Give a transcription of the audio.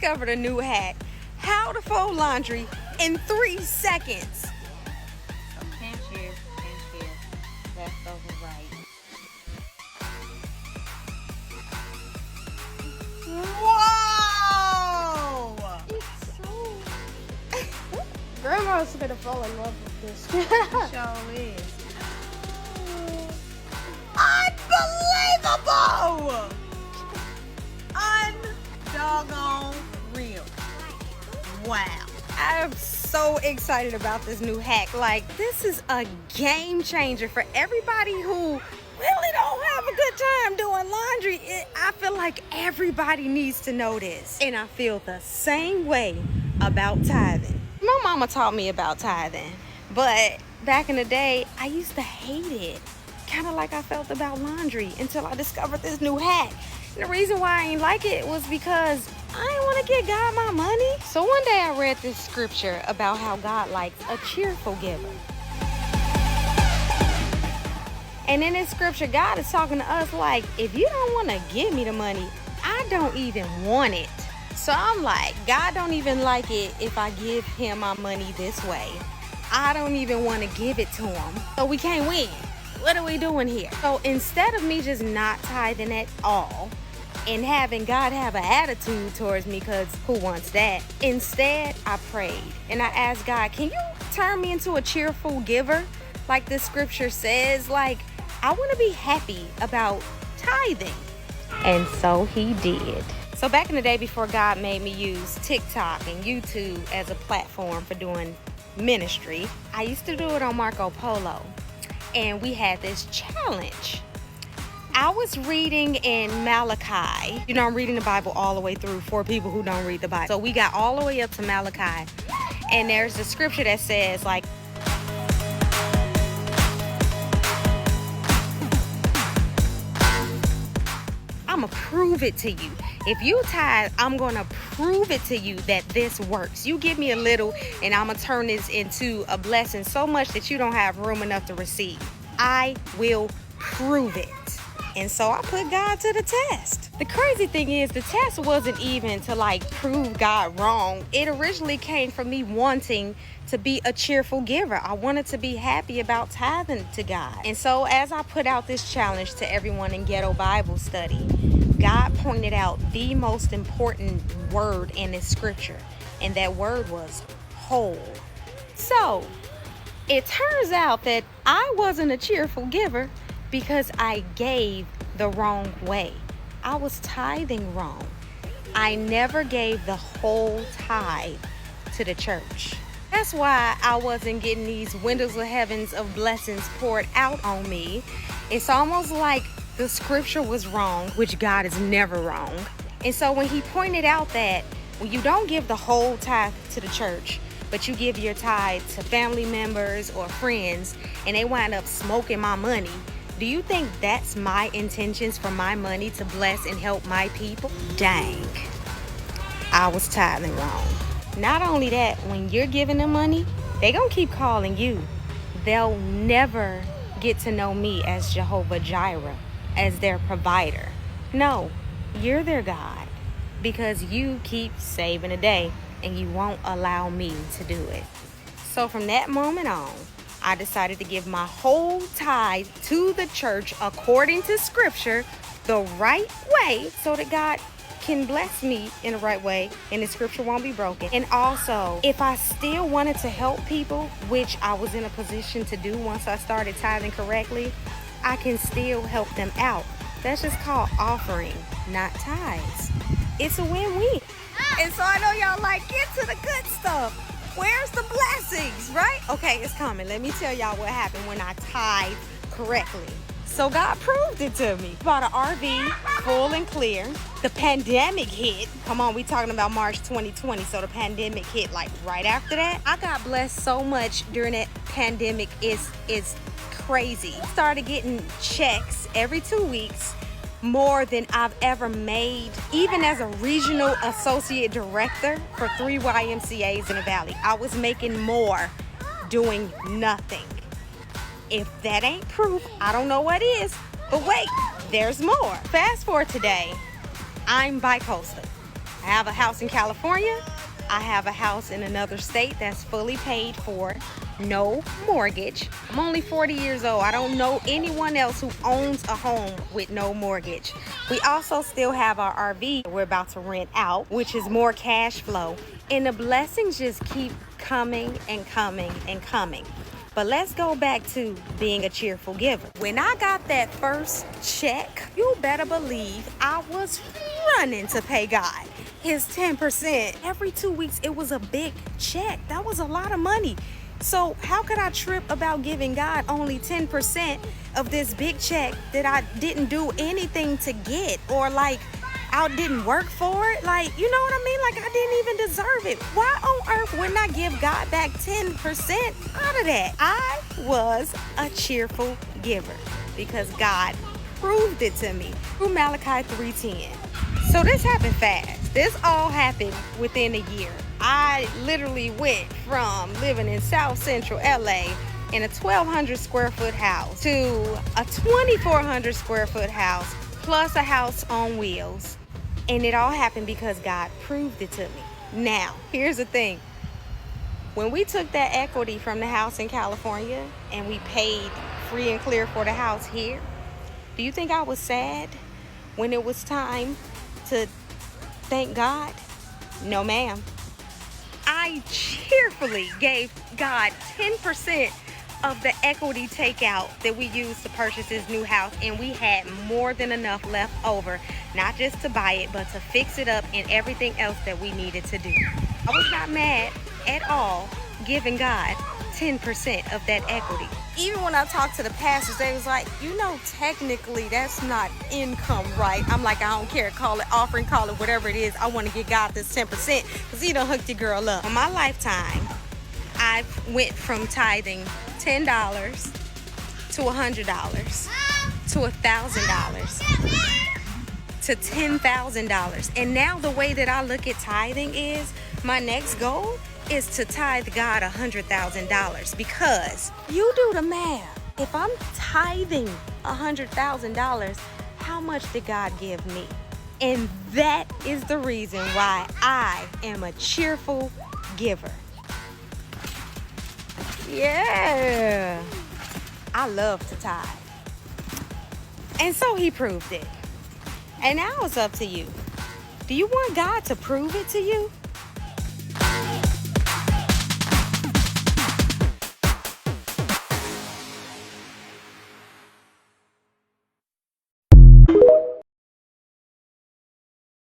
discovered a new hack. How to fold laundry in 3 seconds. Can't share. That's over right. Whoa! It's so... Grandma's gonna fall in love with this. Sure is. Unbelievable! Un-doggone real. Wow. I'm so excited about this new hack. Like, this is a game changer for everybody who really don't have a good time doing laundry. I feel like everybody needs to know this. And I feel the same way about tithing. My mama taught me about tithing, but back in the day, I used to hate it. Kind of like I felt about laundry until I discovered this new hack. And the reason why I ain't like it was because I didn't want to give God my money. So one day I read this scripture about how God likes a cheerful giver. And in this scripture, God is talking to us like, if you don't want to give me the money, I don't even want it. So I'm like, God don't even like it if I give him my money this way. I don't even want to give it to him. So we can't win. What are we doing here? So instead of me just not tithing at all and having God have an attitude towards me, because who wants that? Instead, I prayed and I asked God, can you turn me into a cheerful giver? Like the scripture says, like, I want to be happy about tithing. And so he did. So back in the day before God made me use TikTok and YouTube as a platform for doing ministry, I used to do it on Marco Polo. And we had this challenge. I was reading in Malachi. You know, I'm reading the Bible all the way through for people who don't read the Bible. So we got all the way up to Malachi. And there's a scripture that says, like, I'm gonna prove it to you. If you tithe, I'm gonna prove it to you that this works. You give me a little and I'm gonna turn this into a blessing so much that you don't have room enough to receive. I will prove it. And so I put God to the test. The crazy thing is, the test wasn't even to like prove God wrong. It originally came from me wanting to be a cheerful giver. I wanted to be happy about tithing to God. And so as I put out this challenge to everyone in Ghetto Bible Study, God pointed out the most important word in this scripture, and that word was whole. So it turns out that I wasn't a cheerful giver because I gave the wrong way. I was tithing wrong. I never gave the whole tithe to the church. That's why I wasn't getting these windows of heavens of blessings poured out on me. It's almost like the scripture was wrong, which God is never wrong. And so when he pointed out that when you don't give the whole tithe to the church, but you give your tithe to family members or friends, and they wind up smoking my money, do you think that's my intentions for my money to bless and help my people? Dang, I was tithing wrong. Not only that, when you're giving them money, they gonna keep calling you. They'll never get to know me as Jehovah Jireh, as their provider. No, you're their God, because you keep saving a day and you won't allow me to do it. So from that moment on, I decided to give my whole tithe to the church according to scripture, the right way, so that God can bless me in the right way and the scripture won't be broken. And also, if I still wanted to help people, which I was in a position to do once I started tithing correctly, I can still help them out. That's just called offering, not tithes. It's a win-win. And so I know y'all like, get to the good stuff. Where's the blessings, right? Okay, it's coming. Let me tell y'all what happened when I tithe correctly. So God proved it to me. Bought an RV, full and clear. The pandemic hit. Come on, we talking about March 2020. So the pandemic hit like right after that. I got blessed so much during that pandemic. It's crazy. Started getting checks every 2 weeks, more than I've ever made. Even as a regional associate director for 3 YMCAs in the Valley, I was making more doing nothing. If that ain't proof, I don't know what is. But wait, there's more. Fast forward today, I'm bi-coastal. I have a house in California. I have a house in another state that's fully paid for, no mortgage. I'm only 40 years old. I don't know anyone else who owns a home with no mortgage. We also still have our RV we're about to rent out, which is more cash flow. And the blessings just keep coming and coming and coming. But let's go back to being a cheerful giver. When I got that first check, you better believe I was running to pay God his 10%. Every 2 weeks, it was a big check. That was a lot of money. So how could I trip about giving God only 10% of this big check that I didn't do anything to get, or like I didn't work for it? Like, you know what I mean? Like I didn't even deserve it. Why on earth wouldn't I give God back 10% out of that? I was a cheerful giver because God proved it to me through Malachi 3:10. So this happened fast. This all happened within a year. I literally went from living in South Central LA in a 1,200 square foot house to a 2,400 square foot house plus a house on wheels. And it all happened because God proved it to me. Now, here's the thing. When we took that equity from the house in California and we paid free and clear for the house here, do you think I was sad when it was time to thank God? No, ma'am. I cheerfully gave God 10% of the equity takeout that we used to purchase this new house, and we had more than enough left over, not just to buy it, but to fix it up and everything else that we needed to do. I was not mad at all giving God 10% of that equity. Even when I talked to the pastors, they was like, you know, technically that's not income, right? I'm like, I don't care. Call it offering, call it whatever it is. I want to give God this 10% because he done hooked your girl up. In my lifetime, I went from tithing $10 to $100 to $1,000 to $10,000. And now the way that I look at tithing is my next goal is to tithe God $100,000, because you do the math. If I'm tithing $100,000, how much did God give me? And that is the reason why I am a cheerful giver. Yeah, I love to tithe. And so he proved it. And now it's up to you. Do you want God to prove it to you?